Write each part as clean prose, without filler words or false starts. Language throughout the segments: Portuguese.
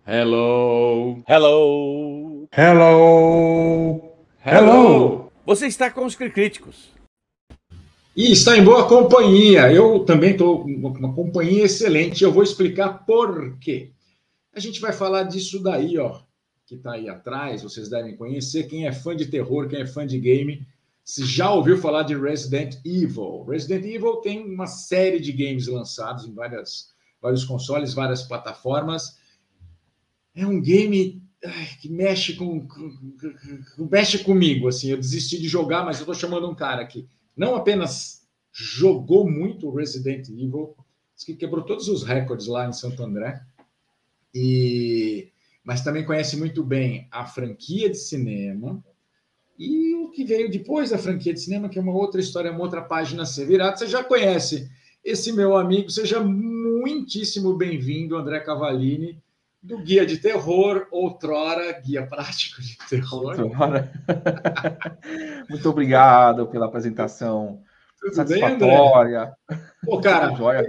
Hello. Hello! Hello! Hello. Você está com os críticos. E está em boa companhia. Eu também estou com uma companhia excelente. Eu vou explicar por quê. A gente vai falar disso daí, ó, que está aí atrás. Vocês devem conhecer. Quem é fã de terror, quem é fã de game, se já ouviu falar de Resident Evil. Resident Evil tem uma série de games lançados em vários consoles, várias plataformas. É um game que mexe comigo, assim. Eu desisti de jogar, mas eu estou chamando um cara que não apenas jogou muito Resident Evil, que quebrou todos os recordes lá em Santo André, mas também conhece muito bem a franquia de cinema e o que veio depois da franquia de cinema, que é uma outra história, uma outra página a ser virada. Você já conhece esse meu amigo, seja muitíssimo bem-vindo, André Cavallini, do Guia de Terror, outrora Guia Prático de Terror. Outrora. Muito obrigado pela apresentação Tudo bem, satisfatória. André? Pô, cara, Joia.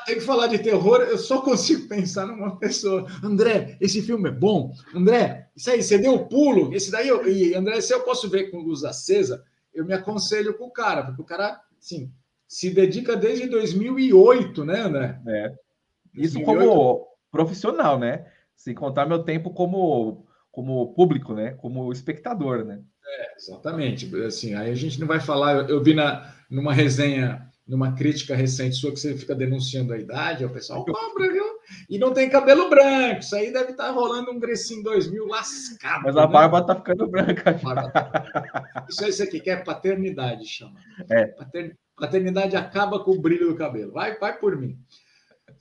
tem que falar de terror, eu só consigo pensar numa pessoa. André, esse filme é bom. André, isso aí, você deu o pulo. Esse daí, e André, se eu posso ver com luz acesa, eu me aconselho com o cara, porque o cara, assim, se dedica desde 2008, né, André? É. Isso 2008. como profissional, né? Sem contar meu tempo como público, né? Como espectador, né? Exatamente. Assim, aí a gente não vai falar. Eu vi numa resenha, numa crítica recente sua, que você fica denunciando a idade, o pessoal cobra, viu? E não tem cabelo branco. Isso aí deve estar rolando um Grecinho 2000 lascado. Mas a barba tá ficando branca. Isso é isso aqui, que é paternidade, chama. É. Paternidade acaba com o brilho do cabelo. Vai por mim.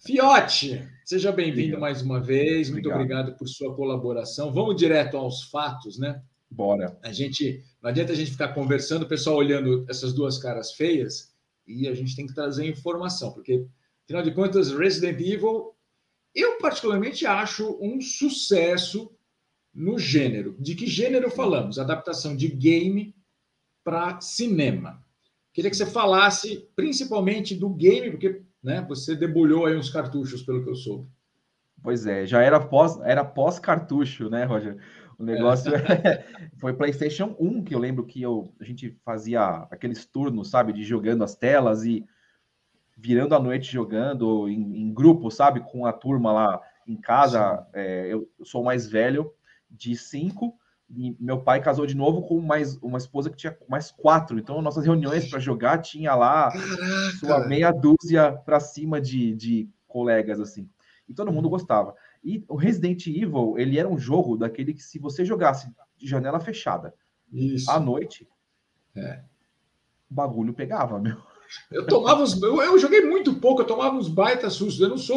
Fiote, seja bem-vindo mais uma vez. Muito obrigado por sua colaboração. Vamos direto aos fatos, né? Bora. Não adianta a gente ficar conversando, o pessoal olhando essas duas caras feias, e a gente tem que trazer informação, porque, afinal de contas, Resident Evil, eu particularmente acho um sucesso no gênero. De que gênero falamos? Adaptação de game para cinema. Queria que você falasse principalmente do game, porque, né, você debulhou aí uns cartuchos, pelo que eu soube. Pois é, já era pós cartucho, né, Roger? O negócio foi PlayStation 1, que eu lembro que a gente fazia aqueles turnos, sabe, de jogando as telas e virando a noite jogando em grupo, sabe, com a turma lá em casa. Eu sou o mais velho de 5, e meu pai casou de novo com uma esposa que tinha mais 4. Então, nossas reuniões para jogar tinha lá sua meia dúzia para cima de colegas, assim. E todo mundo gostava. E o Resident Evil, ele era um jogo daquele que, se você jogasse de janela fechada à noite, o bagulho pegava, meu. Eu joguei muito pouco, eu tomava uns baita sustos.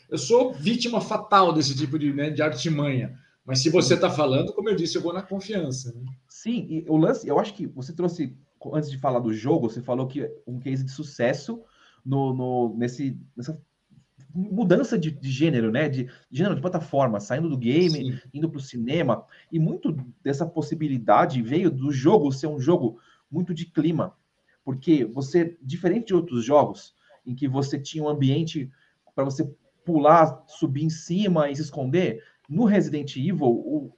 Eu sou vítima fatal desse tipo de artimanha. Mas se você está falando, como eu disse, eu vou na confiança. Né? Sim, e o lance, eu acho que você trouxe, antes de falar do jogo, você falou que um case de sucesso nessa mudança de gênero, né? De gênero de plataforma, saindo do game, sim, indo para o cinema. E muito dessa possibilidade veio do jogo ser um jogo muito de clima. Porque você, diferente de outros jogos, em que você tinha um ambiente para você pular, subir em cima e se esconder, no Resident Evil,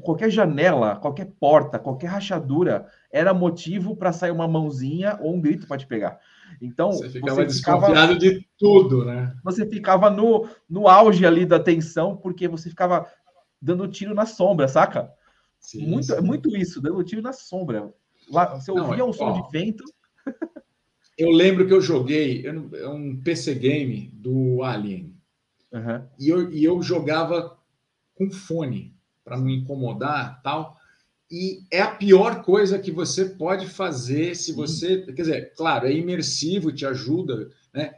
qualquer janela, qualquer porta, qualquer rachadura era motivo para sair uma mãozinha ou um grito para te pegar. Então, você ficava desconfiado de tudo, né? Você ficava no auge ali da tensão, porque você ficava dando tiro na sombra, saca? Sim, sim. Muito isso, dando tiro na sombra. Lá, você ouvia um som de vento. Eu lembro que eu joguei um PC game do Alien. Uhum. E eu jogava com fone, para não incomodar, tal. E é a pior coisa que você pode fazer se você... Quer dizer, claro, é imersivo, te ajuda, né?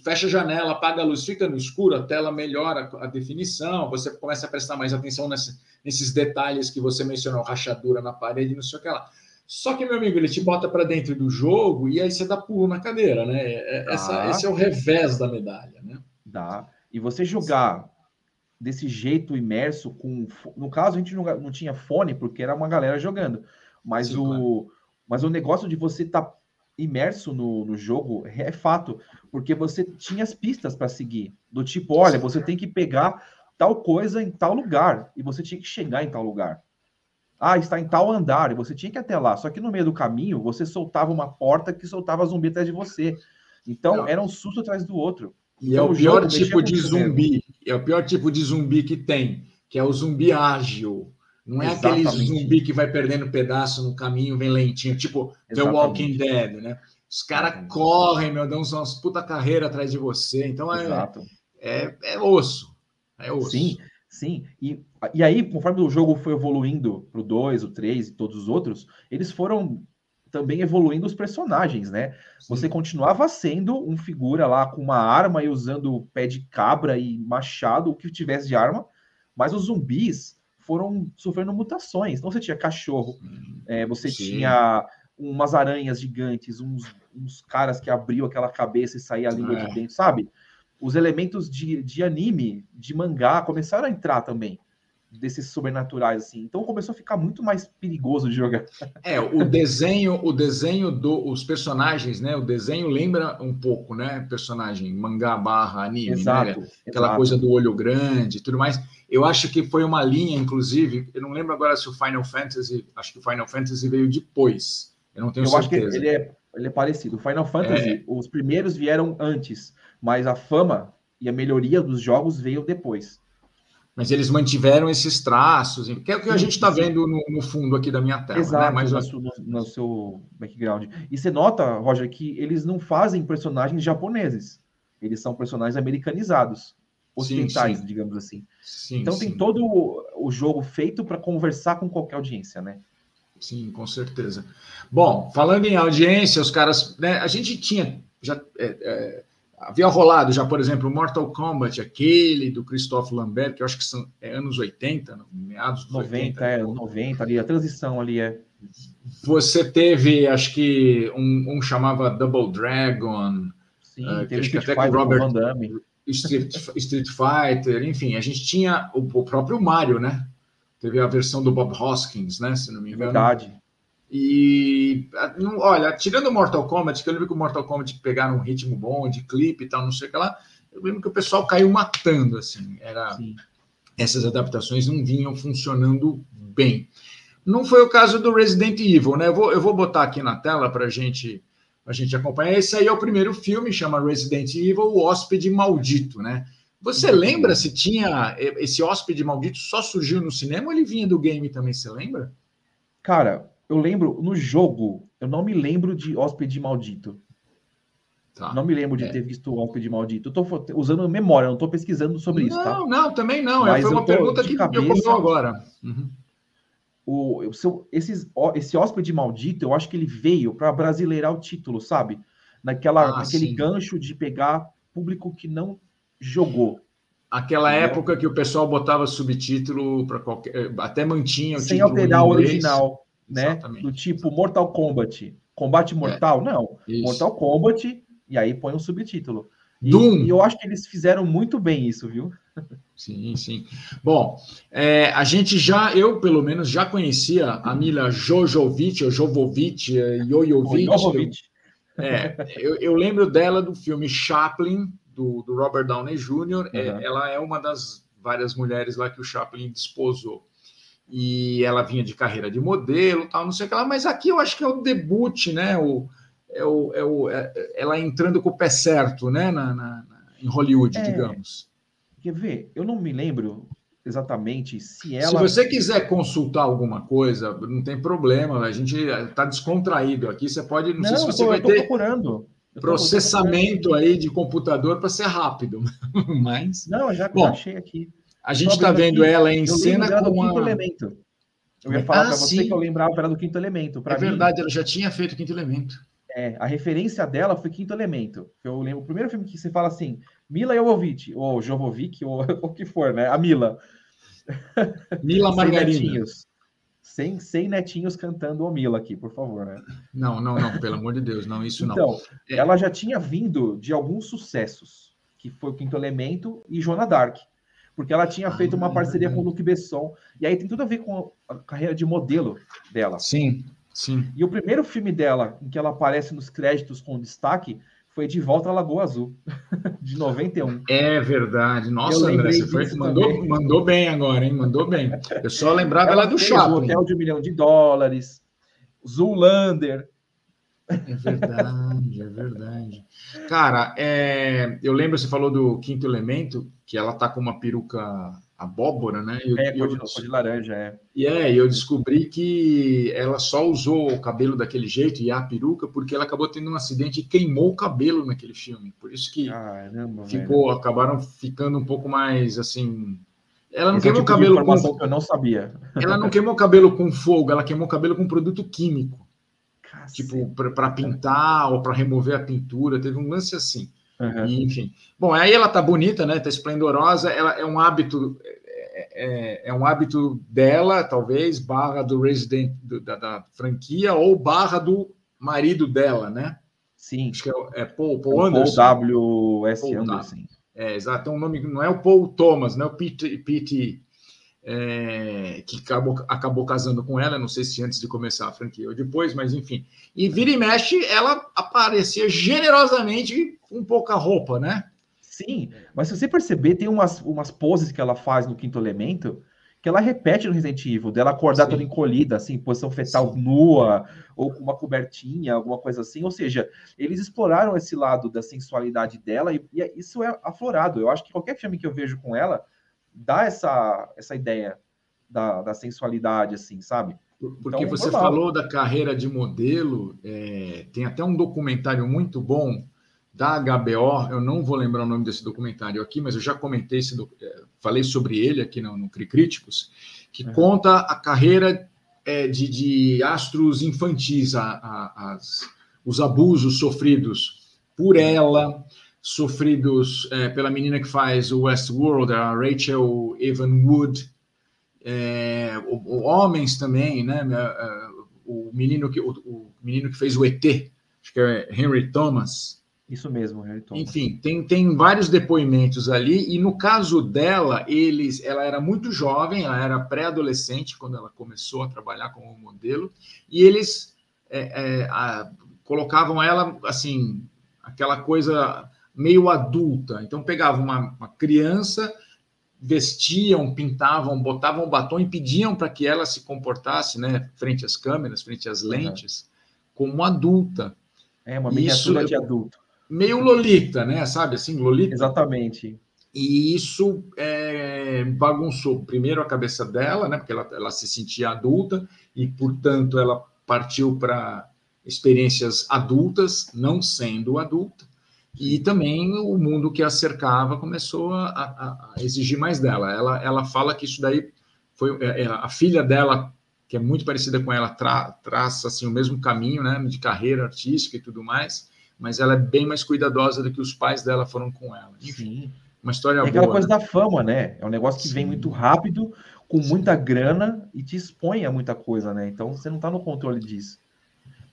Fecha a janela, apaga a luz, fica no escuro, a tela melhora a definição, você começa a prestar mais atenção nesses detalhes que você mencionou, rachadura na parede, não sei o que lá. Só que, meu amigo, ele te bota para dentro do jogo e aí você dá pulo na cadeira, né? Esse é o revés da medalha, né? Dá. E você jogar desse jeito imerso, no caso a gente não tinha fone, porque era uma galera jogando, mas, sim, mas o negócio de você estar imerso no jogo é fato, porque você tinha as pistas para seguir, do tipo, olha, você tem que pegar tal coisa em tal lugar, e você tinha que chegar em tal lugar. Ah, está em tal andar, e você tinha que ir até lá. Só que no meio do caminho, você soltava uma porta que soltava zumbi atrás de você. Então, era um susto atrás do outro. E então, é o pior tipo de zumbi. É o pior tipo de zumbi que tem, que é o zumbi ágil. Não é aquele zumbi que vai perdendo pedaço no caminho, vem lentinho, tipo The Walking Dead, né? Os caras correm, meu Deus, são umas puta carreira atrás de você. Então, é osso. É osso. Sim, sim. E aí, conforme o jogo foi evoluindo pro 2, o 3 e todos os outros, eles foram também evoluindo os personagens, né? Sim. Você continuava sendo um figura lá com uma arma e usando pé de cabra e machado, o que tivesse de arma, mas os zumbis foram sofrendo mutações. Então você tinha cachorro, você tinha umas aranhas gigantes, uns caras que abriam aquela cabeça e saía a língua de dentro, sabe? Os elementos de anime, de mangá, começaram a entrar também, desses sobrenaturais, assim. Então começou a ficar muito mais perigoso de jogar. O desenho os personagens, né? O desenho lembra um pouco, né? Personagem mangá / anime, exato, né? Aquela coisa do olho grande e tudo mais. Eu acho que foi uma linha, inclusive, eu não lembro agora se o Final Fantasy, acho que o Final Fantasy veio depois. Eu não tenho certeza. Eu acho que ele é parecido. O Final Fantasy, os primeiros vieram antes, mas a fama e a melhoria dos jogos veio depois. Mas eles mantiveram esses traços, que é o que a gente está vendo no fundo aqui da minha tela. Exato, né? no seu background. E você nota, Roger, que eles não fazem personagens japoneses. Eles são personagens americanizados, ocidentais, digamos assim. Então tem todo o jogo feito para conversar com qualquer audiência, né? Sim, com certeza. Bom, falando em audiência, os caras, né, a gente tinha já havia rolado já, por exemplo, Mortal Kombat, aquele do Christophe Lambert, que eu acho que são anos 80, meados dos 90, 90 ali, a transição ali Você teve, acho que um chamava Double Dragon. Sim, teve Street Fighter com Van Damme. Street Fighter, enfim, a gente tinha o próprio Mario, né? Teve a versão do Bob Hoskins, né? Se não me engano. Verdade. E, olha, tirando o Mortal Kombat, que eu lembro que o Mortal Kombat pegaram um ritmo bom, de clipe e tal, não sei o que lá, eu lembro que o pessoal caiu matando, assim. Essas adaptações não vinham funcionando bem. Não foi o caso do Resident Evil, né? Eu vou botar aqui na tela para a gente acompanhar. Esse aí é o primeiro filme, chama Resident Evil, o Hóspede Maldito, né? Você lembra se tinha esse Hóspede Maldito só surgiu no cinema ou ele vinha do game também, você lembra? Cara, eu lembro, no jogo, eu não me lembro de Hóspede Maldito. Tá. Não me lembro de ter visto o Hóspede Maldito. Eu tô usando memória, não tô pesquisando sobre isso, tá? Não, também não. Mas foi uma pergunta que me ocorreu agora. Esse Hóspede Maldito, eu acho que ele veio para brasileirar o título, sabe? Naquele gancho de pegar público que não jogou. Aquela época que o pessoal botava subtítulo para qualquer... Até mantinha o sem título alterar o original, né? Exatamente. Do tipo Mortal Kombat. Combate Mortal? Não. Isso. Mortal Kombat, e aí põe um subtítulo. E eu acho que eles fizeram muito bem isso, viu? Sim, sim. Bom, eu pelo menos já conhecia a Mila Jovovich, eu lembro dela do filme Chaplin, do Robert Downey Jr. Ela é uma das várias mulheres lá que o Chaplin desposou. E ela vinha de carreira de modelo, tal, não sei o que lá, mas aqui eu acho que é o debut, né? Ela entrando com o pé certo, né? Em Hollywood, digamos. Quer ver? Eu não me lembro exatamente se ela... Se você quiser consultar alguma coisa, não tem problema, a gente está descontraído aqui, você pode... Não sei se você vai ter processamento aí de computador para ser rápido, mas... Não, eu já achei aqui. A gente está vendo aqui, ela em cena com o Quinto Elemento. Eu ia falar para você que eu lembrava ela do Quinto Elemento. É verdade, ela já tinha feito o Quinto Elemento. A referência dela foi Quinto Elemento. Eu lembro, o primeiro filme que você fala assim, Mila Jovovich, ou Jovovich, ou o que for, né? A Mila. Mila Margarina. Sem netinhos cantando o Mila aqui, por favor, né? Não, pelo amor de Deus, não, isso não. Então, ela já tinha vindo de alguns sucessos, que foi o Quinto Elemento e Joana Dark. Porque ela tinha feito uma parceria com o Luc Besson. E aí tem tudo a ver com a carreira de modelo dela. Sim. E o primeiro filme dela, em que ela aparece nos créditos com destaque, foi De Volta à Lagoa Azul, de 91. É verdade. Nossa, André, você mandou bem agora, hein? Mandou bem. Eu só lembrava ela do Chaplin. O Hotel de $1 Milhão, Zoolander. É verdade, é verdade. Cara, eu lembro, você falou do Quinto Elemento, que ela tá com uma peruca abóbora, né? Cor de laranja, E eu descobri que ela só usou o cabelo daquele jeito e a peruca porque ela acabou tendo um acidente e queimou o cabelo naquele filme. Por isso que acabaram ficando um pouco mais assim. Ela não queimou o cabelo com... que eu não sabia. Ela não queimou o cabelo com fogo, ela queimou o cabelo com produto químico. Tipo, para pintar ou para remover a pintura, teve um lance assim. Uhum. E, enfim. Bom, aí ela tá bonita, né? Tá esplendorosa. Ela é um hábito, um hábito dela, talvez, barra do Resident da franquia ou barra do marido dela, né? Sim. Acho que é Paul Anderson. Paul W.S. Anderson. Exato. Tem um nome, não é o Paul Thomas, não é o Pete que acabou casando com ela, não sei se antes de começar a franquia ou depois, mas enfim. E vira e mexe, ela aparecia generosamente com pouca roupa, né? Sim, mas se você perceber, tem umas poses que ela faz no Quinto Elemento que ela repete no Resident Evil, dela acordar toda encolhida, assim, posição fetal nua, ou com uma cobertinha, alguma coisa assim. Ou seja, eles exploraram esse lado da sensualidade dela e isso é aflorado. Eu acho que qualquer filme que eu vejo com ela dá essa ideia da sensualidade, assim, sabe? Porque então, você falou da carreira de modelo, tem até um documentário muito bom da HBO, eu não vou lembrar o nome desse documentário aqui, mas eu já comentei, falei sobre ele aqui no Críticos, que conta a carreira de astros infantis, os abusos sofridos por ela, sofridos pela menina que faz o Westworld, a Rachel Evan-Wood, homens também, né? O menino que fez o ET, acho que é Henry Thomas. Isso mesmo, Henry Thomas. Enfim, tem vários depoimentos ali, e no caso dela, ela era muito jovem, ela era pré-adolescente quando ela começou a trabalhar como modelo, e eles colocavam ela, assim, aquela coisa meio adulta. Então, pegavam uma criança, vestiam, pintavam, botavam batom e pediam para que ela se comportasse, né, frente às câmeras, frente às lentes, como adulta. Uma miniatura de adulto. Meio Lolita, né? Sabe assim, Lolita? Exatamente. E isso bagunçou primeiro a cabeça dela, né? Porque ela se sentia adulta e, portanto, ela partiu para experiências adultas, não sendo adulta. E também o mundo que a cercava começou a exigir mais dela. Ela fala que isso daí foi a filha dela, que é muito parecida com ela, traça assim, o mesmo caminho, né? De carreira artística e tudo mais. Mas ela é bem mais cuidadosa do que os pais dela foram com ela. Enfim, uma história boa. É aquela coisa da fama, né? É um negócio que vem muito rápido, com muita grana e te expõe a muita coisa, né? Então você não está no controle disso.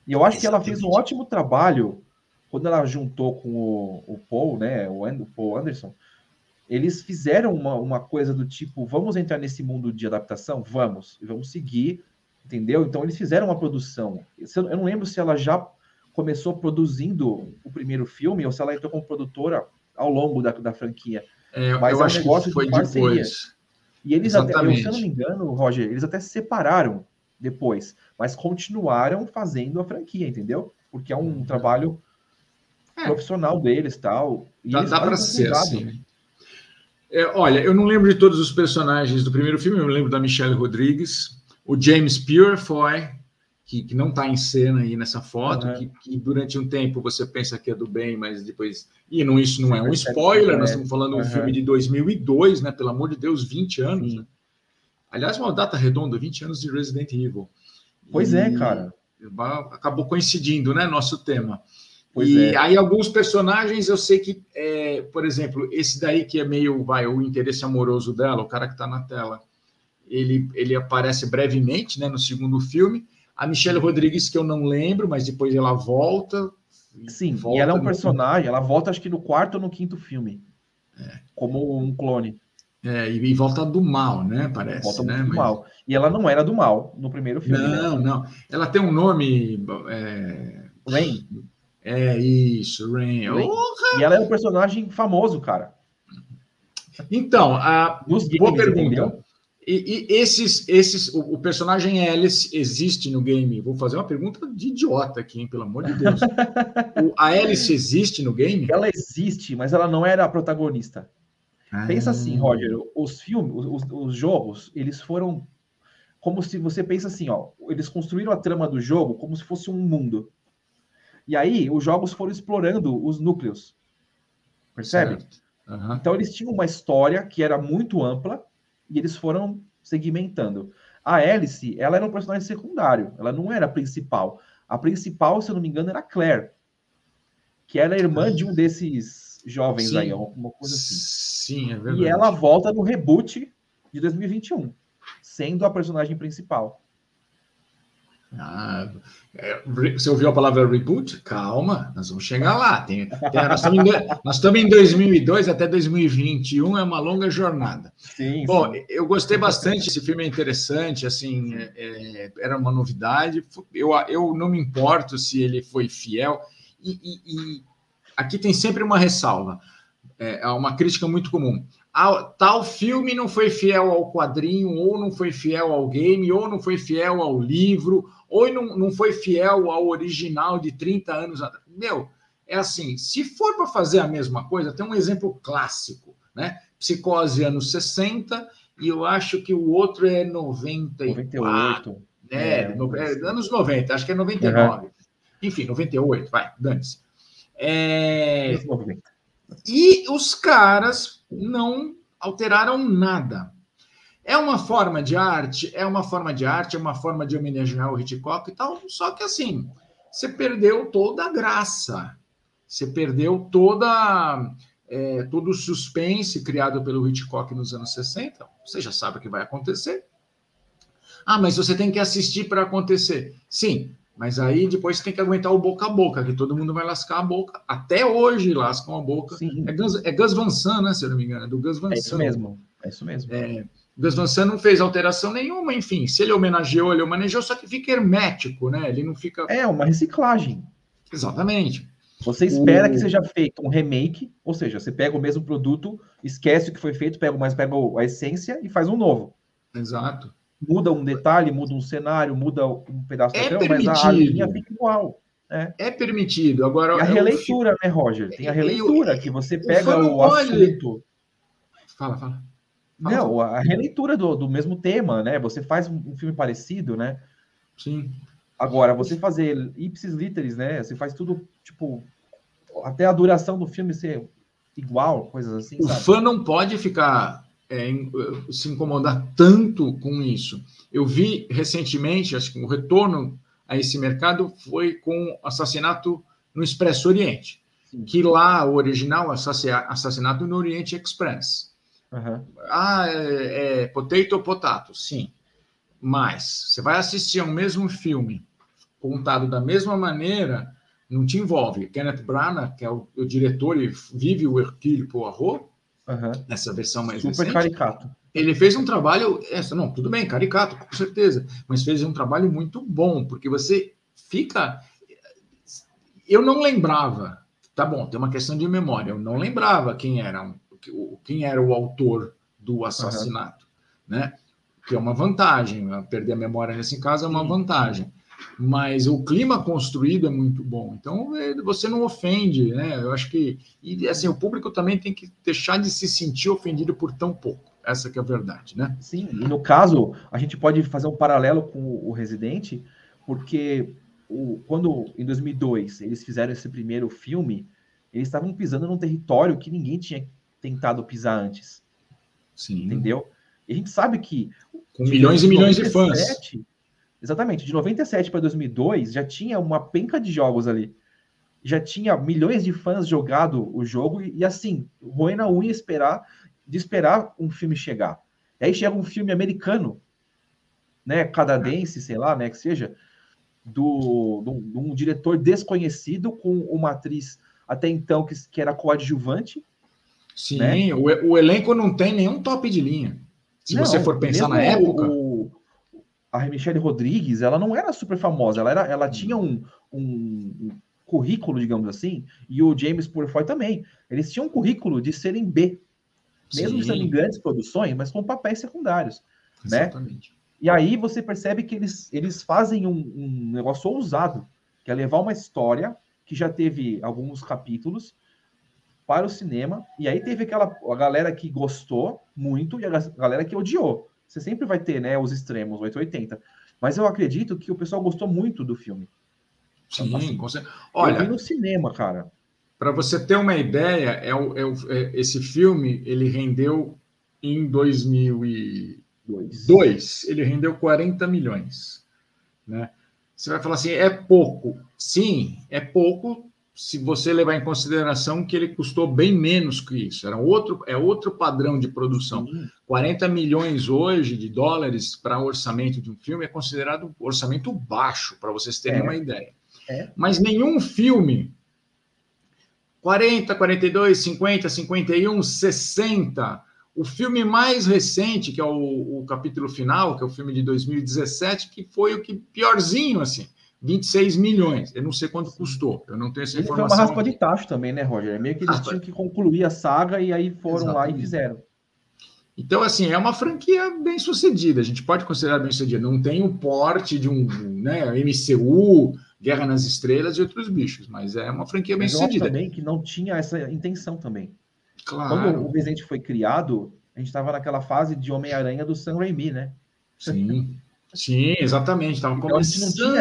E eu acho que ela fez um ótimo trabalho quando ela juntou com o Paul, né? O Paul Anderson. Eles fizeram uma coisa do tipo: vamos entrar nesse mundo de adaptação? Vamos. E vamos seguir, entendeu? Então eles fizeram uma produção. Eu não lembro se ela já começou produzindo o primeiro filme ou se ela entrou como produtora ao longo da franquia. Mas eu acho que foi depois. E eles até, se eu não me engano, Roger, eles até se separaram depois, mas continuaram fazendo a franquia, entendeu? Porque é um trabalho profissional deles, tal. E dá para ser assim. Olha, eu não lembro de todos os personagens do primeiro filme, eu lembro da Michelle Rodrigues, o James Purefoy, que não está em cena aí nessa foto, que durante um tempo você pensa que é do bem, mas depois... isso não é um spoiler, nós estamos falando de um filme de 2002, né? Pelo amor de Deus, 20 anos. Né? Aliás, uma data redonda, 20 anos de Resident Evil. Pois cara. Acabou coincidindo, né? Nosso tema. Pois aí alguns personagens eu sei que, por exemplo, esse daí que é meio, o interesse amoroso dela, o cara que está na tela, ele aparece brevemente, né? No segundo filme. A Michelle Rodrigues, que eu não lembro, mas depois ela volta. Sim, e ela é um personagem, ela volta acho que no 4º ou no 5º filme. Como um clone. E volta do mal, né? Parece. Volta né? do mal. E ela não era do mal no primeiro filme. Não. Ela tem um nome... Rain. É isso, Rain. E ela é um personagem famoso, cara. Então, boa pergunta. Entendeu? O personagem Alice existe no game? Vou fazer uma pergunta de idiota aqui, hein, pelo amor de Deus. A Alice existe no game? Ela existe, mas ela não era a protagonista. Pensa assim, Roger, os filmes, os jogos, eles foram como se você pensa assim, ó, eles construíram a trama do jogo como se fosse um mundo. E aí, os jogos foram explorando os núcleos. Percebe? Uhum. Então, eles tinham uma história que era muito ampla e eles foram segmentando. A Alice, ela era um personagem secundário, ela não era a principal. A principal, se eu não me engano, era a Claire, que era irmã de um desses jovens aí, alguma coisa assim. Sim, é verdade. E ela volta no reboot de 2021, sendo a personagem principal. Você ouviu a palavra reboot? Calma, nós vamos chegar lá. Nós estamos em 2002 até 2021, é uma longa jornada. Sim, bom, sim. Eu gostei bastante, esse filme é interessante, assim, era uma novidade. Eu não me importo se ele foi fiel. E aqui tem sempre uma ressalva, uma crítica muito comum. Tal filme não foi fiel ao quadrinho, ou não foi fiel ao game, ou não foi fiel ao livro, ou não foi fiel ao original de 30 anos atrás. É assim, se for para fazer a mesma coisa, tem um exemplo clássico, né? Psicose anos 60, e eu acho que o outro é 94. 98. Anos 90, acho que é 99. Uhum. Enfim, 98, vai, dane-se. Anos 90. E os caras não alteraram nada. É uma forma de arte, é uma forma de homenagear o Hitchcock e tal, só que assim, você perdeu toda a graça, você perdeu todo o suspense criado pelo Hitchcock nos anos 60, você já sabe o que vai acontecer. Mas você tem que assistir para acontecer. Sim, mas aí depois você tem que aguentar o boca a boca, que todo mundo vai lascar a boca. Até hoje lascam a boca. Sim. É Gus Van Sant, né, se eu não me engano, é do Gus Van Sant. É isso mesmo. Gus Van Sant não fez alteração nenhuma, enfim, se ele homenageou, só que fica hermético, né? Ele não fica... É uma reciclagem. Exatamente. Você espera que seja feito um remake, ou seja, você pega o mesmo produto, esquece o que foi feito, pega a essência e faz um novo. Exato. Muda um detalhe, muda um cenário, muda um pedaço da trama, mas a linha fica igual. É permitido. Agora, e a releitura, né, Roger? Tem a releitura, que você pega o assunto... Fala. Não, a releitura do mesmo tema, né? Você faz um filme parecido, né? Sim. Agora, você fazer ipsis literis, né? Você faz tudo, tipo, até a duração do filme ser igual, coisas assim, o fã não pode ficar... se incomodar tanto com isso. Eu vi recentemente, acho que o retorno a esse mercado foi com Assassinato no Expresso Oriente, Sim. que lá o original Assassinato no Oriente Express. Uhum. Potato, sim. Mas você vai assistir ao mesmo filme contado da mesma maneira, não te envolve. Kenneth Branagh, que é o diretor e vive o Hercule Poirot, nessa versão mais super recente. Caricato. Ele fez um trabalho... Não, tudo bem, caricato, com certeza. Mas fez um trabalho muito bom, porque você fica... Eu não lembrava... Tá bom, tem uma questão de memória. Eu não lembrava quem era o autor do assassinato, né? Que é uma vantagem. Perder a memória nesse caso é uma vantagem. Mas o clima construído é muito bom. Então, você não ofende, né? Eu acho que... E, assim, o público também tem que deixar de se sentir ofendido por tão pouco. Essa que é a verdade, né? Sim, e no caso, a gente pode fazer um paralelo com o Resident, porque quando, em 2002, eles fizeram esse primeiro filme, eles estavam pisando num território que ninguém tinha tentado pisar antes. Sim. Entendeu? E a gente sabe que... Com milhões e milhões de fãs. Exatamente, de 97 para 2002 já tinha uma penca de jogos ali. Já tinha milhões de fãs jogado o jogo e assim, roendo a unha de esperar um filme chegar. E aí chega um filme americano, né, canadense, sei lá, né, que seja, de um diretor desconhecido com uma atriz até então que era coadjuvante. Sim, né? o elenco não tem nenhum top de linha. Se você for pensar na época... A Michelle Rodrigues, ela não era super famosa, ela tinha currículo, digamos assim, e o James Purefoy também. Eles tinham um currículo de serem B, mesmo sendo em grandes produções, mas com papéis secundários. Exatamente. Né? E aí você percebe que eles fazem um negócio ousado, que é levar uma história que já teve alguns capítulos para o cinema, e aí teve a galera que gostou muito e a galera que odiou. Você sempre vai ter, né, os extremos, 880. Mas eu acredito que o pessoal gostou muito do filme. Sim, assim, olha, eu vi no cinema, cara. Para você ter uma ideia, esse filme, ele rendeu em 2002, ele rendeu 40 milhões. Né? Você vai falar assim, é pouco. Sim, é pouco, se você levar em consideração que ele custou bem menos que isso. É outro padrão de produção. Sim. 40 milhões hoje de dólares para o orçamento de um filme é considerado um orçamento baixo, para vocês terem uma ideia. Mas nenhum filme, 40, 42, 50, 51, 60, o filme mais recente, que é o capítulo final, que é o filme de 2017, que foi o que piorzinho, assim, 26 milhões. Eu não sei quanto custou, eu não tenho essa informação. Foi uma raspa de tacho também, né, Roger? É meio que eles tinham que concluir a saga e aí foram lá e fizeram. Então, assim, é uma franquia bem sucedida, a gente pode considerar bem sucedida. Não tem o porte de um MCU, Guerra nas Estrelas e outros bichos, mas é uma franquia bem sucedida. Também que não tinha essa intenção também. Claro. Quando o Resident foi criado, a gente estava naquela fase de Homem-Aranha do Sam Raimi, né? Sim, sim, exatamente. Então, a gente não tinha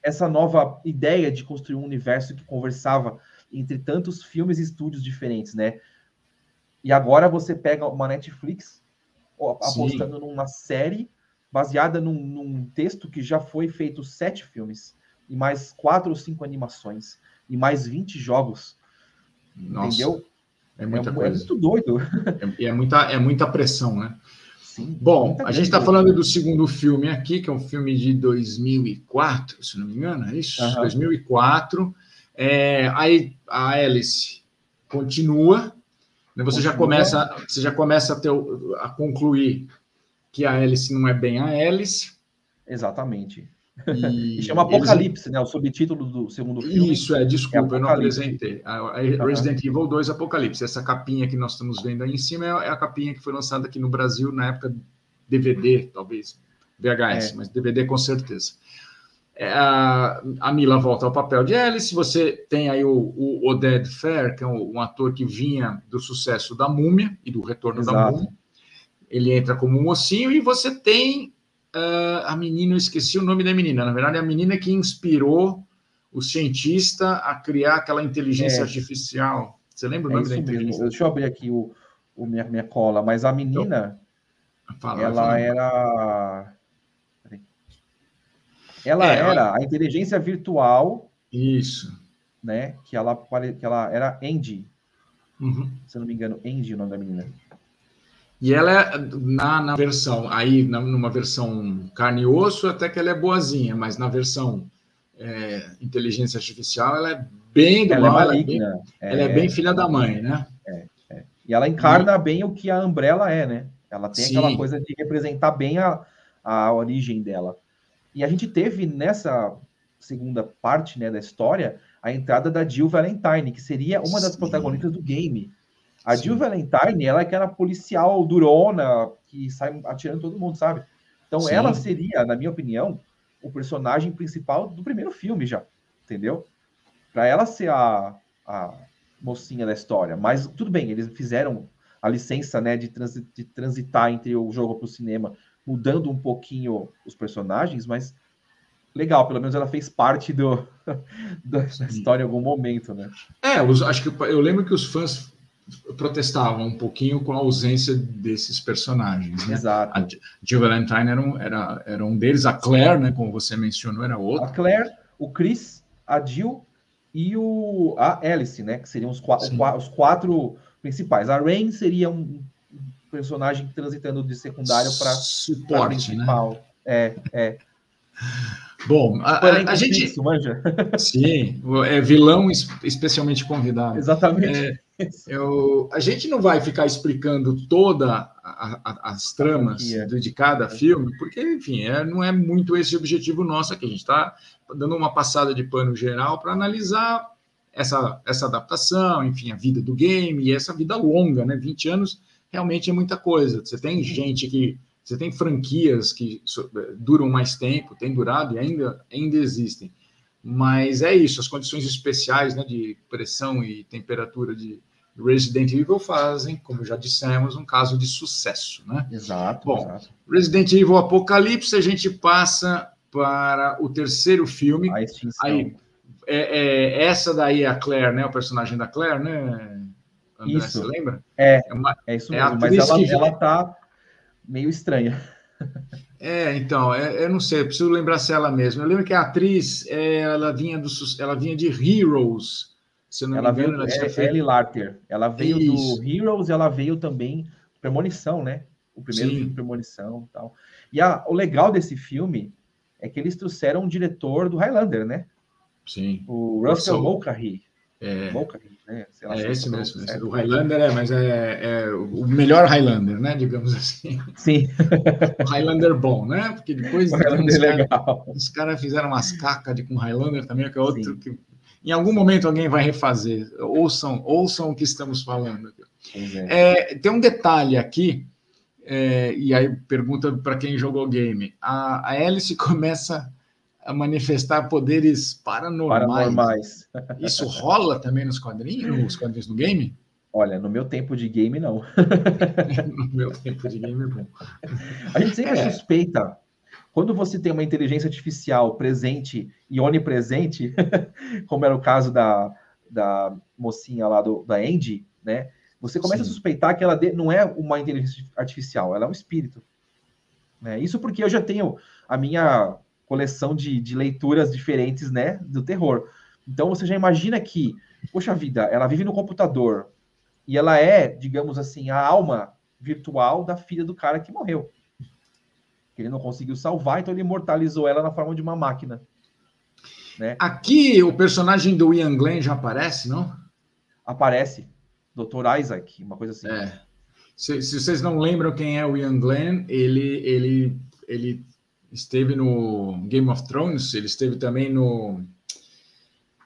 essa nova ideia de construir um universo que conversava entre tantos filmes e estúdios diferentes, né? E agora você pega uma Netflix apostando numa série baseada num texto que já foi feito 7 filmes, e mais 4 ou 5 animações, e mais 20 jogos. Nossa, entendeu? É muita coisa. É muito doido. É muita pressão, né? Sim. Bom, a gente está falando do segundo filme aqui, que é um filme de 2004, se não me engano, é isso? 2004. Aí a Alice continua. Você já começa a concluir que a Alice não é bem a Alice. Exatamente. E chama Apocalipse, né? O subtítulo do segundo filme. Isso, desculpa, eu não apresentei. Resident Evil 2 Apocalipse. Essa capinha que nós estamos vendo aí em cima é a capinha que foi lançada aqui no Brasil na época DVD, talvez VHS, mas DVD com certeza. A Mila volta ao papel de Alice. Você tem aí o Oded Fehr, que é um ator que vinha do sucesso da Múmia e do Retorno da Múmia. Ele entra como um mocinho e você tem a menina, eu esqueci o nome da menina. Na verdade, é a menina que inspirou o cientista a criar aquela inteligência artificial. Você lembra o nome da inteligência? Deixa eu abrir aqui minha cola, mas a menina, ela era a inteligência virtual. Isso. Né? Que ela era Andy. Se eu não me engano, Andy é o nome da menina. E ela na versão, aí numa versão carne e osso, até que ela é boazinha, mas na versão inteligência artificial, ela é bem do mal, ela é bem filha da mãe, né? E ela encarna bem o que a Umbrella é, né? Ela tem aquela coisa de representar bem a origem dela. E a gente teve nessa segunda parte, né, da história, a entrada da Jill Valentine, que seria uma das protagonistas do game. A Jill Valentine, ela é aquela policial durona que sai atirando todo mundo, sabe? Então ela seria, na minha opinião, o personagem principal do primeiro filme já, entendeu? Para ela ser a mocinha da história. Mas tudo bem, eles fizeram a licença, né, de transitar entre o jogo para o cinema, mudando um pouquinho os personagens, mas legal, pelo menos ela fez parte da história em algum momento, né? Acho que eu lembro que os fãs protestavam um pouquinho com a ausência desses personagens, né? Exato. A Jill Valentine era um deles, a Claire, né, como você mencionou, era outra. A Claire, o Chris, a Jill e a Alice, né, que seriam os 4 principais. A Rain seria um personagem transitando de secundário para suporte, principal. Né? Bom, a gente... Fixo, manja? Sim, é vilão especialmente convidado. Exatamente. A gente não vai ficar explicando toda as tramas de cada filme, porque, enfim, não é muito esse o objetivo nosso aqui. A gente está dando uma passada de pano geral para analisar essa adaptação, enfim, a vida do game e essa vida longa, né? 20 anos realmente é muita coisa. Você tem você tem franquias que duram mais tempo, tem durado e ainda existem. Mas é isso, as condições especiais, né, de pressão e temperatura de Resident Evil fazem, como já dissemos, um caso de sucesso, né? Exato. Bom, exato. Resident Evil Apocalipse, a gente passa para o terceiro filme. A extinção. Aí, essa daí é a Claire, né? O personagem da Claire, né, André, isso. Você lembra? É isso mesmo, mas ela tá meio estranha. Então, eu não sei, eu preciso lembrar se é ela mesma. Eu lembro que a atriz, ela vinha de Heroes, se eu não me engano. Ellie Larter. Ela veio do Heroes e ela veio também do Premonição, né? O primeiro filme Premonição e tal. E o legal desse filme é que eles trouxeram um diretor do Highlander, né? Sim. O Russell Mulcahy. Mulcahy, né? Esse mesmo. O Highlander mas é o melhor Highlander, né? Digamos assim. Sim. O Highlander bom, né? Porque depois os caras fizeram umas cacas com Highlander também, que é outro que em algum momento alguém vai refazer. Ouçam o que estamos falando. Tem um detalhe aqui, e aí pergunta para quem jogou o game. A Alice começa a manifestar poderes paranormais. Isso rola também nos quadrinhos no game? Olha, no meu tempo de game, não. No meu tempo de game, bom. A gente sempre suspeita, quando você tem uma inteligência artificial presente e onipresente, como era o caso da mocinha lá da Andy, né? Você começa a suspeitar que ela não é uma inteligência artificial, ela é um espírito. Né? Isso porque eu já tenho a minha coleção de leituras diferentes, né, do terror. Então, você já imagina que, poxa vida, ela vive no computador e ela é, digamos assim, a alma virtual da filha do cara que morreu. Ele não conseguiu salvar, então ele imortalizou ela na forma de uma máquina. Né? Aqui, o personagem do Ian Glenn já aparece, não? Aparece. Dr. Isaac, uma coisa assim. Se vocês não lembram quem é o Ian Glenn, ele esteve no Game of Thrones, ele esteve também no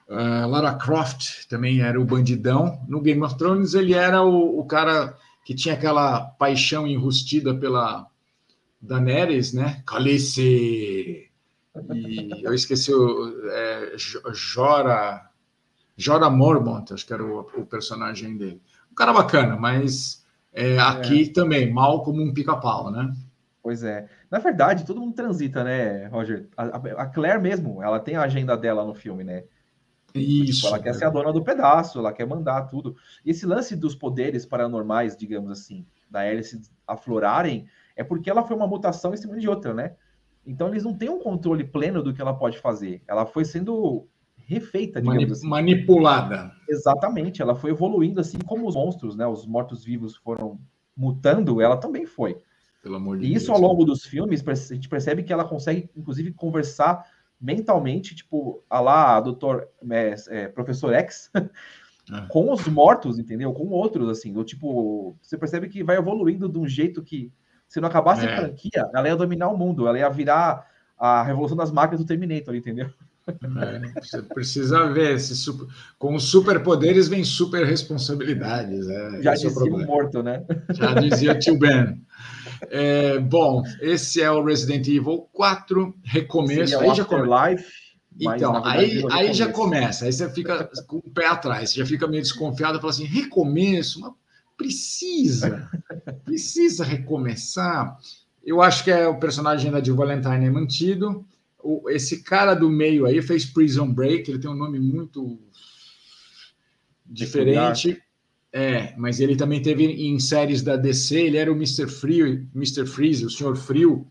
Lara Croft, também era o bandidão. No Game of Thrones, ele era o cara que tinha aquela paixão enrustida pela Daenerys, né? Khaleesi! E eu esqueci Jorah Mormont, acho que era o personagem dele. Um cara bacana, mas aqui também, mal como um pica-pau, né? Pois é. Na verdade, todo mundo transita, né, Roger? A Claire mesmo, ela tem a agenda dela no filme, né? Isso. Tipo, ela quer ser a dona do pedaço, ela quer mandar tudo. E esse lance dos poderes paranormais, digamos assim, da Alice aflorarem, é porque ela foi uma mutação em cima de outra, né? Então eles não têm um controle pleno do que ela pode fazer. Ela foi sendo refeita, digamos assim. Manipulada. Exatamente. Ela foi evoluindo assim como os monstros, né? Os mortos-vivos foram mutando, ela também foi. Pelo amor de Deus. E isso ao longo dos filmes, a gente percebe que ela consegue, inclusive, conversar mentalmente, tipo, Professor X, com os mortos, entendeu? Com outros, assim, do tipo, você percebe que vai evoluindo de um jeito que, se não acabasse a franquia, ela ia dominar o mundo, ela ia virar a revolução das máquinas do Terminator, entendeu? Você precisa ver, com os superpoderes vem super responsabilidades. Já dizia o morto, né? Já dizia o tio Ben. Bom, esse é o Resident Evil 4, recomeço. Aí já começa. Então, aí já começa, aí você fica com o pé atrás, você já fica meio desconfiado e fala assim: recomeço, mas precisa recomeçar. Eu acho que o personagem da Jill Valentine é mantido. Esse cara do meio aí fez Prison Break, ele tem um nome muito diferente. Mas ele também teve em séries da DC, ele era o Mr. Freeze, o Sr. Frio,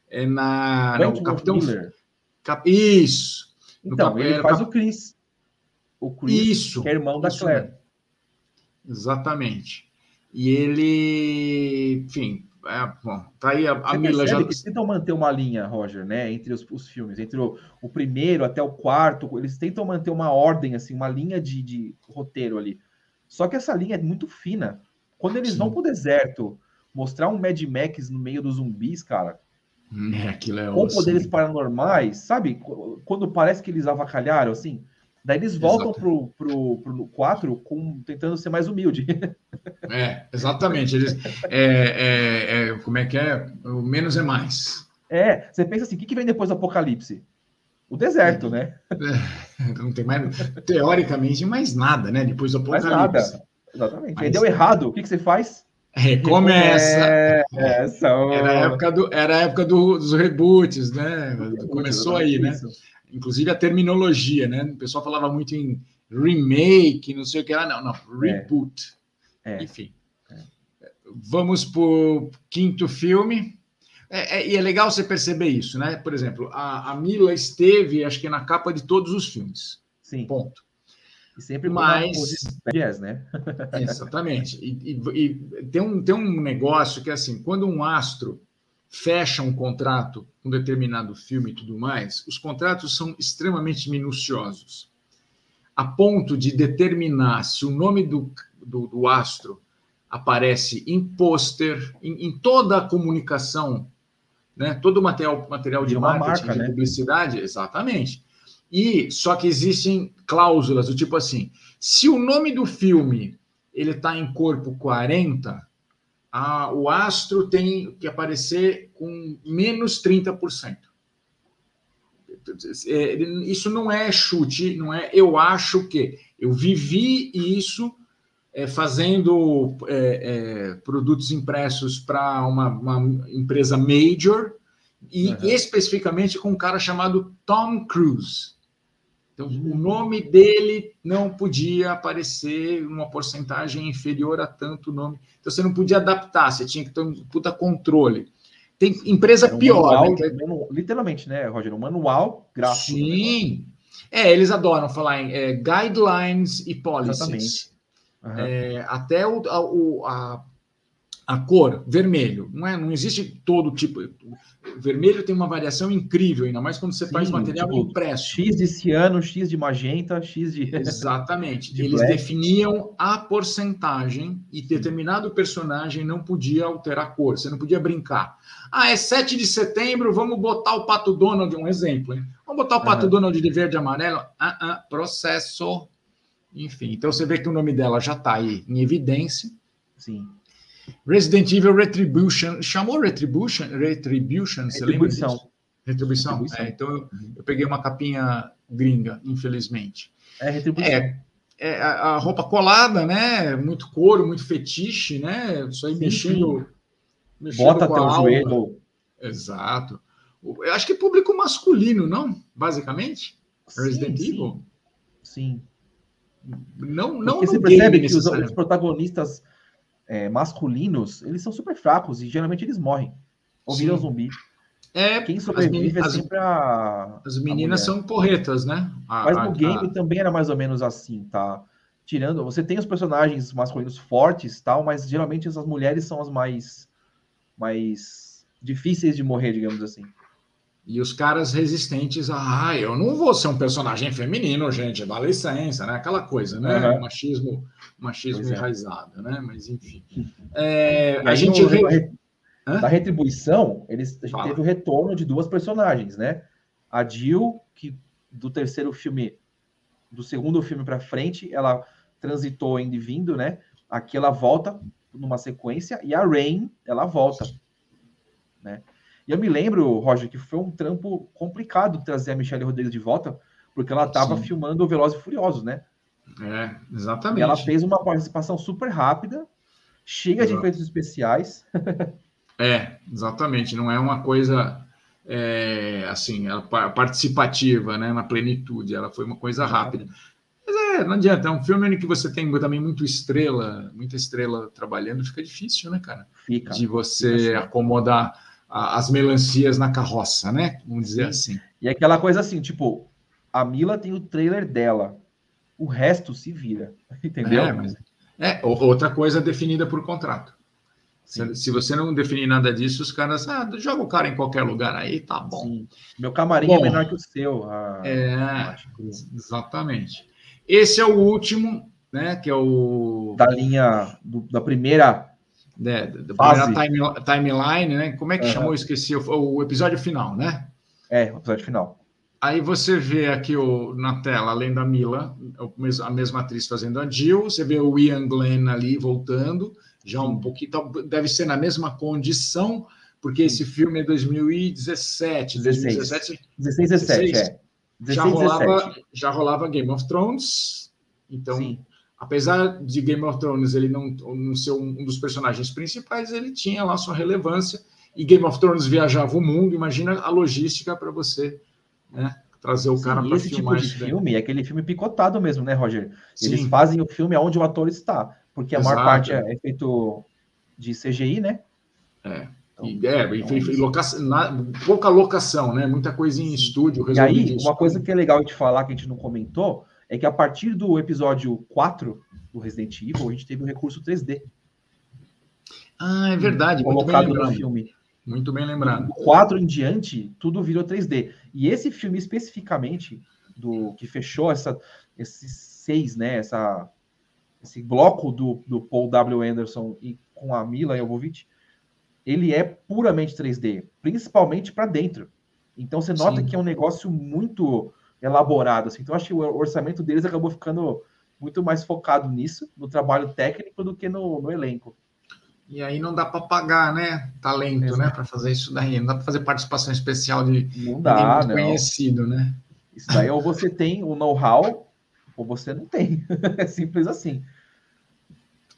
no Capitão... Isso! Então, ele faz o Chris. O Chris, que é irmão da Claire. Mesmo. Exatamente. E ele... Enfim, bom, tá aí a Mila já... Eles tentam manter uma linha, Roger, né? Entre os filmes, entre o primeiro até o quarto, eles tentam manter uma ordem, assim, uma linha de roteiro ali. Só que essa linha é muito fina. Quando eles vão pro deserto, mostrar um Mad Max no meio dos zumbis, cara, aquilo é com poderes paranormais, sabe? Quando parece que eles avacalharam, assim, daí eles voltam pro 4 tentando ser mais humilde. Exatamente. Eles, como é que é? O menos é mais. Você pensa assim, o que vem depois do apocalipse? O deserto, né? Não tem mais, teoricamente, mais nada, né? Depois do apocalipse. Mais nada. Exatamente. Aí deu errado, o que você faz? Recomeça. Era a época dos reboots, né? Começou aí, né? Inclusive a terminologia, né? O pessoal falava muito em remake, não sei o que lá. Não, reboot. Enfim. Vamos para o quinto filme. E é legal você perceber isso, né? Por exemplo, a Mila esteve, acho que na capa de todos os filmes. Sim. Ponto. E sempre mais jazz, né? Exatamente. E tem um negócio que é assim, quando um astro fecha um contrato com um determinado filme e tudo mais, os contratos são extremamente minuciosos, a ponto de determinar se o nome do astro aparece em pôster, em toda a comunicação, né? Todo o material de marketing, marca, de publicidade, exatamente. E só que existem cláusulas do tipo assim, se o nome do filme ele está em corpo 40, o astro tem que aparecer com menos 30%. Isso não é chute, não é eu acho que. Eu vivi isso fazendo produtos impressos para uma empresa major e especificamente com um cara chamado Tom Cruise. Então, o nome dele não podia aparecer uma porcentagem inferior a tanto nome. Então, você não podia adaptar, você tinha que ter um puta controle. Tem empresa pior. Manual, né? Literalmente, né, Roger? Um manual gráfico. Sim. Eles adoram falar em guidelines e policies. Até a cor, vermelho. Não existe todo tipo. Vermelho tem uma variação incrível, ainda mais quando você faz material impresso. X de ciano, X de magenta, X de... Exatamente. Eles definiam a porcentagem e determinado personagem não podia alterar a cor, você não podia brincar. É 7 de setembro, vamos botar o Pato Donald, um exemplo, hein? Vamos botar o Pato Donald de verde e amarelo? Processo. Enfim, então você vê que o nome dela já está aí em evidência. Sim. Resident Evil Retribution. Chamou Retribution? Você lembra disso? Retribuição. Então eu peguei uma capinha gringa, infelizmente. Retribuição. A roupa colada, né? Muito couro, muito fetiche, né? Isso aí mexendo bota até o joelho. Exato. Eu acho que público masculino, não? Basicamente? Resident Evil? Sim. Não você percebe que os protagonistas masculinos, eles são super fracos e geralmente eles morrem. Ou viram zumbi. Quem sobrevive é sempre as meninas são porretas, né? Mas no game também era mais ou menos assim, tá? Tirando, você tem os personagens masculinos fortes, tal, mas geralmente essas mulheres são as mais difíceis de morrer, digamos assim. E os caras resistentes eu não vou ser um personagem feminino, gente, dá licença, né? Aquela coisa, né? Machismo enraizado, né? Mas enfim. A gente da Retribuição, a gente teve o retorno de duas personagens, né? A Jill, que do segundo filme para frente, ela transitou indo e vindo, né? Aqui ela volta numa sequência, e a Rain, ela volta, né? E eu me lembro, Roger, que foi um trampo complicado trazer a Michelle Rodrigues de volta, porque ela estava filmando o Velozes e Furiosos, né? Exatamente. E ela fez uma participação super rápida, cheia de efeitos especiais. Exatamente. Não é uma coisa assim, participativa, né? Na plenitude. Ela foi uma coisa rápida. Mas não adianta. É um filme em que você tem também muita estrela trabalhando, fica difícil, né, cara? De você acomodar as melancias na carroça, né? Vamos dizer assim. E aquela coisa assim, tipo, a Mila tem o trailer dela, o resto se vira, entendeu? Outra coisa definida por contrato. Se você não definir nada disso, os caras, joga o cara em qualquer lugar aí, tá bom. Sim. Meu camarim é menor que o seu. Exatamente. Esse é o último, né? Que é o... Da linha da primeira... da primeira timeline, né? Como é que chamou? Esqueci. O episódio final, né? O episódio final. Aí você vê aqui na tela, além da Mila, a mesma atriz fazendo a Jill, você vê o Ian Glenn ali voltando, já um pouquinho, deve ser na mesma condição, porque esse filme é 2017. 16, 17. Já rolava Game of Thrones, então, apesar de Game of Thrones ele não ser um dos personagens principais, ele tinha lá sua relevância, e Game of Thrones viajava o mundo, imagina a logística para você... né? Trazer o cara para filmar tipo de filme é aquele filme picotado mesmo, né, Roger? Eles Sim. fazem o filme onde o ator está, porque a maior parte é feito de CGI, né? Pouca locação, né? Muita coisa em estúdio. E aí, uma coisa que é legal de falar, que a gente não comentou, é que a partir do episódio 4 do Resident Evil, a gente teve o recurso 3D. É verdade. Colocado no filme. Muito bem lembrado. Do 4 em diante, tudo virou 3D. E esse filme especificamente, que fechou esses 6, né? Esse bloco do Paul W. Anderson e com a Mila Jovovich, ele é puramente 3D, principalmente para dentro. Então você nota que é um negócio muito elaborado. Assim. Então acho que o orçamento deles acabou ficando muito mais focado nisso, no trabalho técnico, do que no elenco. E aí não dá para pagar, né? Talento, né? Para fazer isso daí. Não dá para fazer participação especial de não dá, muito conhecido, né? Isso daí ou você tem o know-how ou você não tem. É simples assim.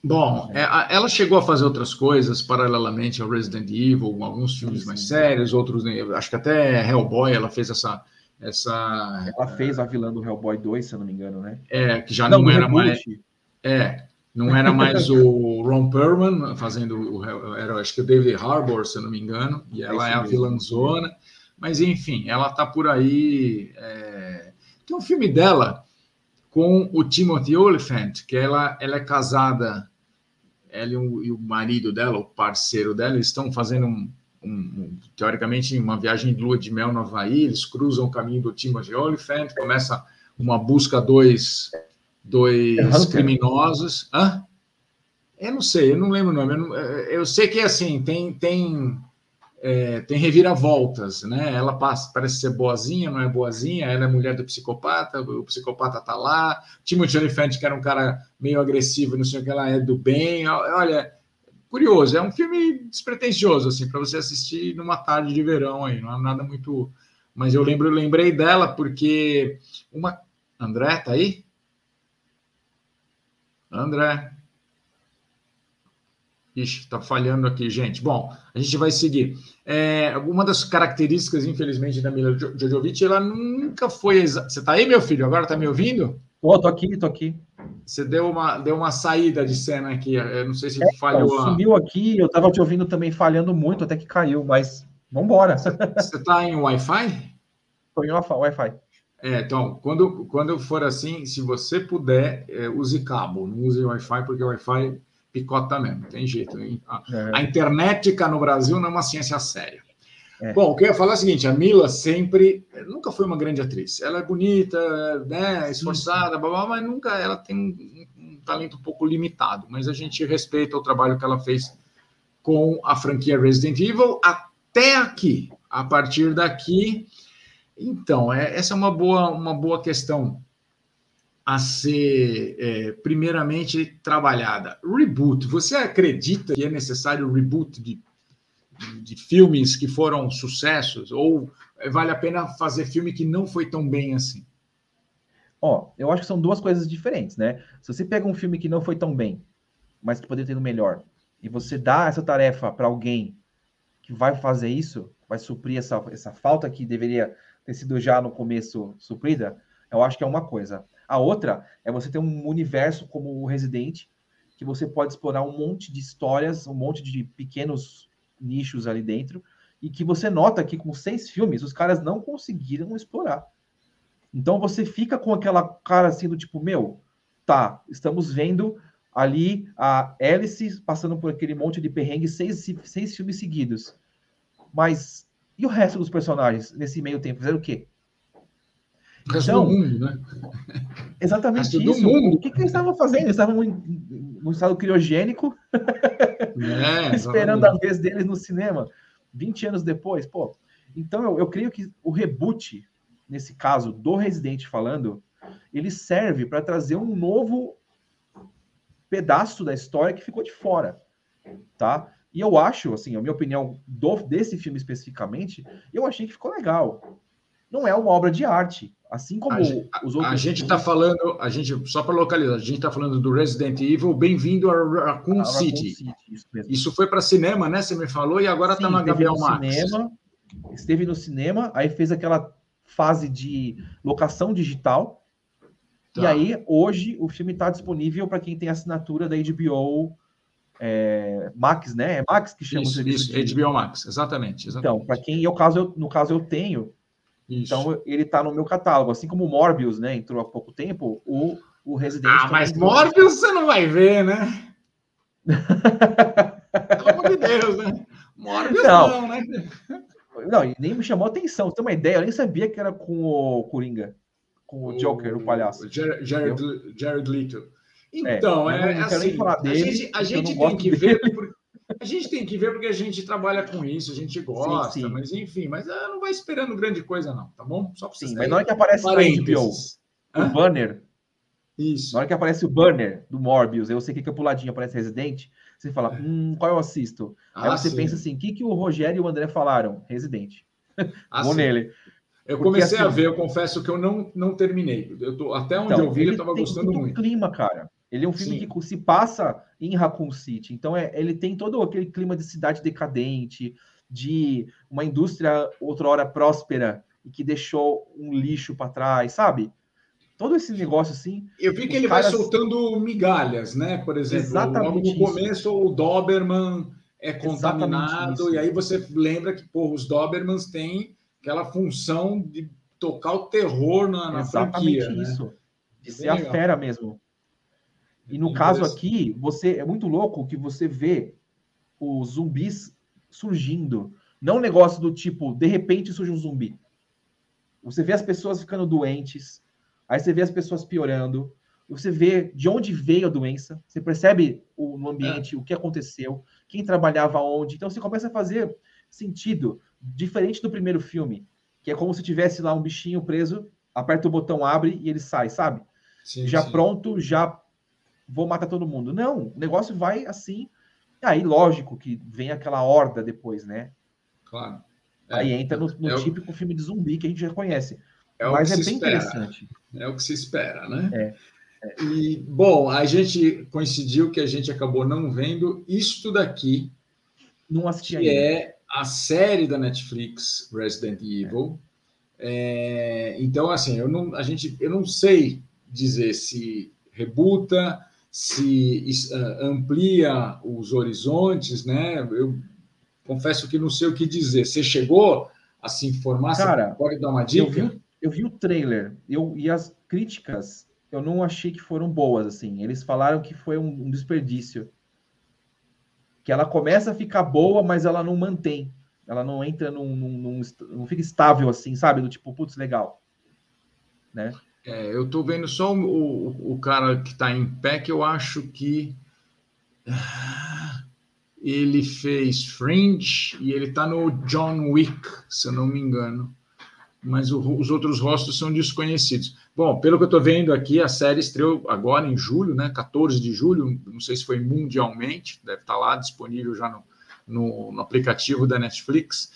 Bom, ela chegou a fazer outras coisas paralelamente ao Resident Evil, alguns filmes mais sérios, outros, acho que até Hellboy ela fez essa... Ela fez a vilã do Hellboy 2, se eu não me engano, né? Que já não era mais... Não era mais o Ron Perlman fazendo era, acho que o David Harbour, se eu não me engano, e ela é a vilãzona, mas enfim, ela tá por aí. Tem um filme dela com o Timothy Olyphant, que ela é casada, ela e o marido dela, o parceiro dela, eles estão fazendo teoricamente uma viagem de lua de mel no Havaí, eles cruzam o caminho do Timothy Olyphant, começa uma busca dois criminosos. Eu não sei, eu não lembro o nome. Eu sei que assim tem reviravoltas, né? Ela parece ser boazinha, não é boazinha. Ela é mulher do psicopata, o psicopata tá lá. Timothy Olyphant, que era um cara meio agressivo, não sei o que, ela é do bem. Olha, curioso. É um filme despretensioso assim para você assistir numa tarde de verão aí. Não é nada muito. Mas eu lembrei dela porque André tá aí? André. Ixi, tá falhando aqui, gente. Bom, a gente vai seguir. Uma das características, infelizmente, da Mila Jovovich, ela nunca foi... Você tá aí, meu filho? Agora tá me ouvindo? Tô aqui. Você deu uma saída de cena aqui. Eu não sei se falhou. Sumiu aqui, eu tava te ouvindo também falhando muito, até que caiu, mas vambora. Você tá em Wi-Fi? Tô em Wi-Fi. Então, quando for assim, se você puder, use cabo, não use Wi-Fi, porque o Wi-Fi picota mesmo, tem jeito. A internet cá no Brasil não é uma ciência séria. Bom, o que eu ia falar é o seguinte, a Mila nunca foi uma grande atriz. Ela é bonita, né, esforçada, mas nunca, ela tem um talento um pouco limitado, mas a gente respeita o trabalho que ela fez com a franquia Resident Evil até aqui. A partir daqui... Então, essa é uma boa questão a ser, primeiramente, trabalhada. Reboot. Você acredita que é necessário reboot de filmes que foram sucessos? Ou vale a pena fazer filme que não foi tão bem assim? Eu acho que são duas coisas diferentes, né? Se você pega um filme que não foi tão bem, mas que poderia ter ido melhor, e você dá essa tarefa para alguém que vai fazer isso, vai suprir essa falta que deveria ter sido já no começo suprida, eu acho que é uma coisa. A outra é você ter um universo como o Resident, que você pode explorar um monte de histórias, um monte de pequenos nichos ali dentro, e que você nota que com 6 filmes, os caras não conseguiram explorar. Então você fica com aquela cara assim do tipo, estamos vendo ali a Alice passando por aquele monte de perrengue, 6 filmes seguidos. Mas e o resto dos personagens nesse meio tempo? Fizeram o quê? O resto do mundo, né? Exatamente isso. O que eles estavam fazendo? Eles estavam no estado criogênico, esperando a vez deles no cinema, 20 anos depois. Pô, então eu creio que o reboot, nesse caso, do Resident falando, ele serve para trazer um novo pedaço da história que ficou de fora, tá? E eu acho, assim, a minha opinião desse filme especificamente, eu achei que ficou legal. Não é uma obra de arte, assim como os outros. A gente está falando, só para localizar, a gente está falando do Resident Evil, Bem-vindo a Raccoon City. Isso foi para cinema, né? Você me falou, e agora está na HBO Max. Esteve no cinema, aí fez aquela fase de locação digital. Tá. E aí, hoje, o filme está disponível para quem tem assinatura da HBO Max, né? É Max que chama o serviço. Isso, HBO Max, exatamente. Então, para quem, no caso, eu tenho. Isso. Então, ele está no meu catálogo. Assim como o Morbius, né? Entrou há pouco tempo, o Resident... mas Morbius você não vai ver, né? Pelo amor de Deus, né? Morbius não, né? Não, e nem me chamou a atenção. Você tem uma ideia? Eu nem sabia que era com o Coringa. Com o Joker, o palhaço. Jared Leto. Então, não quero nem falar dele, a gente tem que ver... A gente tem que ver porque a gente trabalha com isso, a gente gosta, sim. Mas enfim, mas não vai esperando grande coisa não, tá bom? Só para vocês. Mas na hora que aparece na HBO, o banner, isso. Na hora que aparece o banner do Morbius, eu sei que puladinho aparece Resident, você fala, qual eu assisto? Aí você pensa assim, o que o Rogério e o André falaram? Resident. Vou nele. Eu comecei a ver, eu confesso que eu não terminei. Até onde eu vi, eu estava gostando muito. Clima, cara. Ele é um filme que se passa em Raccoon City. Então, ele tem todo aquele clima de cidade decadente, de uma indústria outrora próspera e que deixou um lixo para trás, sabe? Todo esse negócio assim... Eu vi que ele vai soltando migalhas, né? Por exemplo, logo no começo, o Doberman é contaminado, e aí você lembra que, os Dobermans têm aquela função de tocar o terror na franquia. Exatamente isso. Né? De ser a fera mesmo. E no caso aqui, é muito louco que você vê os zumbis surgindo. Não um negócio do tipo, de repente surge um zumbi. Você vê as pessoas ficando doentes, aí você vê as pessoas piorando, você vê de onde veio a doença, você percebe no ambiente o que aconteceu, quem trabalhava onde. Então você começa a fazer sentido, diferente do primeiro filme, que é como se tivesse lá um bichinho preso, aperta o botão, abre e ele sai, sabe? Sim. Pronto, já vou matar todo mundo. Não, o negócio vai assim. Aí, lógico que vem aquela horda depois, né? Claro. Aí entra no típico filme de zumbi que a gente já conhece. Mas é bem interessante. É o que se espera, né? E, bom, a gente coincidiu que a gente acabou não vendo isto daqui, não assisti que é a série da Netflix, Resident Evil. Então, assim, eu não sei dizer se rebuta, se amplia os horizontes, né? Eu confesso que não sei o que dizer. Você chegou a se informar? Cara, você pode dar uma dica? Eu vi o trailer e as críticas eu não achei que foram boas, assim. Eles falaram que foi um desperdício. Que ela começa a ficar boa, mas ela não mantém. Ela não entra não fica estável assim, sabe? Do tipo, putz, legal. Né? Eu tô vendo só o cara que tá em pé, que eu acho que ele fez Fringe e ele tá no John Wick, se eu não me engano. Mas os outros rostos são desconhecidos. Bom, pelo que eu tô vendo aqui, a série estreou agora em julho, né? 14 de julho, não sei se foi mundialmente, deve estar lá disponível já no aplicativo da Netflix.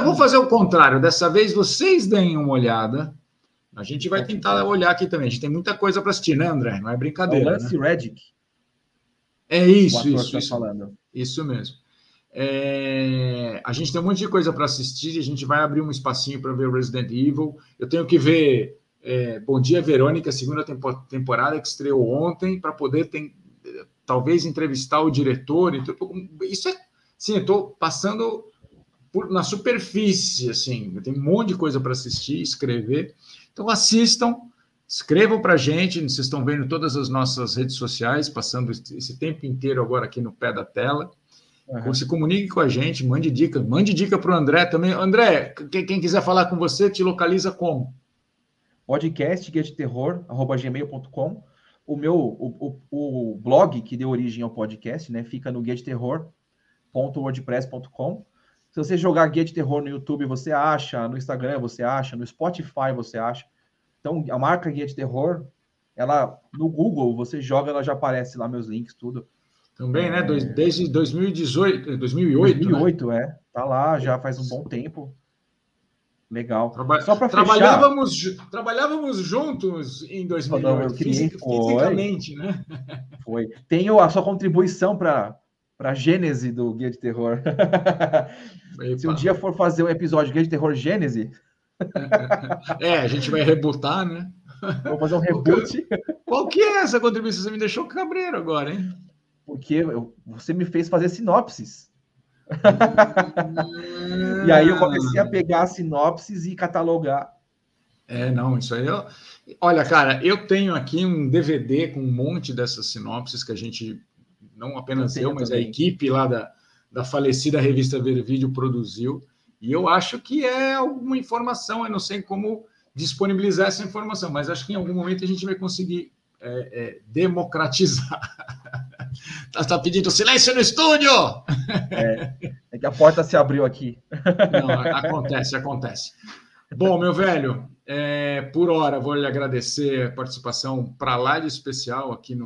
Vou fazer o contrário, dessa vez vocês deem uma olhada. A gente vai tentar olhar aqui também. A gente tem muita coisa para assistir, né, André? Não é brincadeira. O Lance Reddick. Isso mesmo. A gente tem um monte de coisa para assistir. A gente vai abrir um espacinho para ver o Resident Evil. Eu tenho que ver Bom Dia, Verônica, segunda temporada, que estreou ontem, para poder talvez entrevistar o diretor. Isso sim, eu estou passando na superfície, assim. Eu tenho um monte de coisa para assistir, escrever. Então, assistam, escrevam para a gente. Vocês estão vendo todas as nossas redes sociais, passando esse tempo inteiro agora aqui no pé da tela. Se comunique com a gente, mande dica para o André também. André, quem quiser falar com você, te localiza como? podcastguiadeterror@gmail.com. O blog que deu origem ao podcast, né, fica no guiadeterror.wordpress.com. Se você jogar Guia de Terror no YouTube, você acha, no Instagram você acha, no Spotify você acha. Então, a marca Guia de Terror, ela, no Google, você joga, ela já aparece lá, meus links, tudo. Também, né? Desde 2018, 2008. 2008, né? Tá lá, já faz um bom tempo. Legal. Só para fechar... Trabalhávamos juntos em 2008, fisicamente, né? Foi. Tenho a sua contribuição para a gênese do Guia de Terror. Se um dia for fazer um episódio Guia de Terror Gênese... a gente vai rebootar, né? Vou fazer um reboot. Qual que é essa contribuição? Você me deixou cabreiro agora, hein? Porque você me fez fazer sinopses. E aí eu comecei a pegar as sinopses e catalogar. Não, isso aí... Olha, cara, eu tenho aqui um DVD com um monte dessas sinopses que a gente, não apenas eu mas também. A equipe lá da falecida revista Ver Vídeo produziu. E eu acho que é alguma informação, eu não sei como disponibilizar essa informação, mas acho que em algum momento a gente vai conseguir democratizar. Está pedindo silêncio no estúdio! É que a porta se abriu aqui. Não, acontece. Bom, meu velho, por hora vou lhe agradecer a participação para lá de especial aqui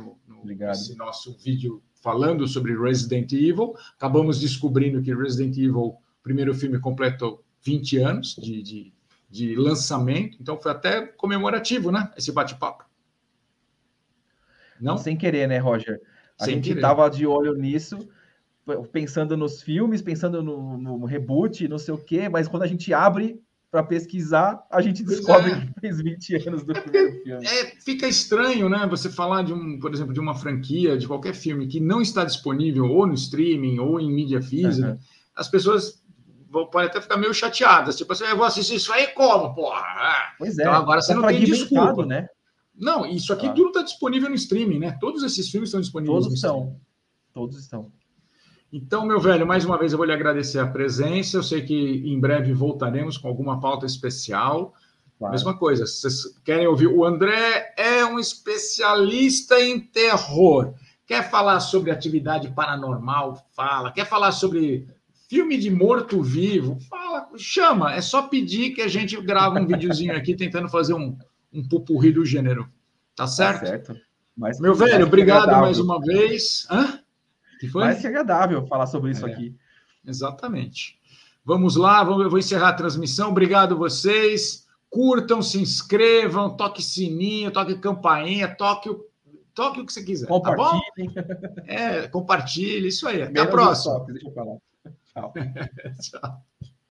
nesse nosso vídeo falando sobre Resident Evil. Acabamos descobrindo que Resident Evil, o primeiro filme, completou 20 anos de lançamento, então foi até comemorativo, né? Esse bate-papo. Não? Sem querer, né, Roger? A gente estava de olho nisso, pensando nos filmes, pensando no reboot, não sei o quê, mas quando a gente abre para pesquisar, a gente descobre que fez 20 anos do primeiro filme. Fica estranho, né? Você falar por exemplo, de uma franquia, de qualquer filme que não está disponível ou no streaming ou em mídia física, as pessoas podem até ficar meio chateadas, tipo assim, eu vou assistir isso aí como, porra? Pois é. Então agora você não tem desculpa, né? Não, isso aqui tudo está disponível no streaming, né? Todos esses filmes estão disponíveis no streaming. Todos estão. Então, meu velho, mais uma vez eu vou lhe agradecer a presença. Eu sei que em breve voltaremos com alguma pauta especial. Claro. Mesma coisa, se vocês querem ouvir, o André é um especialista em terror. Quer falar sobre atividade paranormal? Fala. Quer falar sobre filme de morto-vivo? Fala, chama. É só pedir que a gente grava um videozinho aqui tentando fazer um pupurri do gênero. Tá certo? Tá certo. Meu velho, obrigado mais uma vez. Que foi? Mais que agradável falar sobre isso aqui. Exatamente. Vamos lá, eu vou encerrar a transmissão. Obrigado vocês. Curtam, se inscrevam, toque sininho, toque campainha, toque o que você quiser. Compartilhem. Tá bom? Compartilhe, isso aí. Até a próxima. Deixa eu falar. Tchau. Tchau.